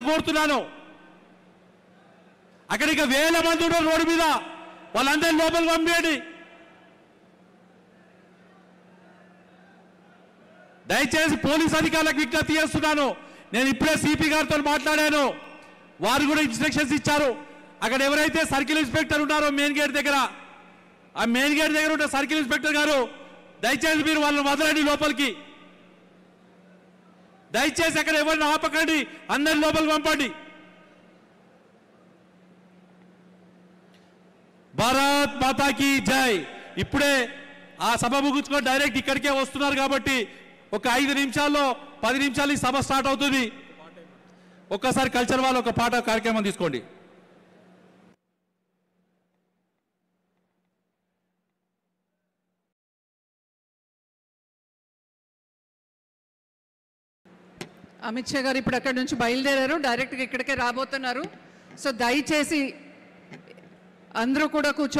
కోరుతున్నాను. అక్కడికి వేల మంది ఉన్నారు రోడ్డు మీద, వాళ్ళందరినీ లోపలికి పంపేయండి. దయచేసి పోలీస్ అధికారులకు విజ్ఞప్తి చేస్తున్నాను. నేను ఇప్పుడే సిపి గారితో మాట్లాడాను, వారు కూడా ఇన్స్ట్రక్షన్స్ ఇచ్చారు. అక్కడ ఎవరైతే సర్కిల్ ఇన్స్పెక్టర్ ఉన్నారో మెయిన్ గేట్ దగ్గర, ఆ మెయిన్ గేట్ దగ్గర ఉంటే సర్కిల్ ఇన్స్పెక్టర్ గారు దయచేసి మీరు వాళ్ళని వదలండి లోపలికి. దయచేసి అక్కడ ఎవరిని ఆపకండి, అందరిని లోపలికి పంపండి. భారత్ మాతాకి జై. ఇప్పుడే ఆ సభ ముగించుకొని డైరెక్ట్ ఇక్కడికే వస్తున్నారు కాబట్టి ఒక 5 నిమిషాల్లో 10 నిమిషాలు ఈ సభ స్టార్ట్ అవుతుంది. ఒక్కసారి కల్చర్ వాళ్ళు ఒక పాట కార్యక్రమం తీసుకోండి. అమిత్ షా గారు ఇప్పుడు అక్కడి నుంచి బయలుదేరారు, డైరెక్ట్గా ఇక్కడికే రాబోతున్నారు. సో దయచేసి అందరూ కూడా కూర్చో.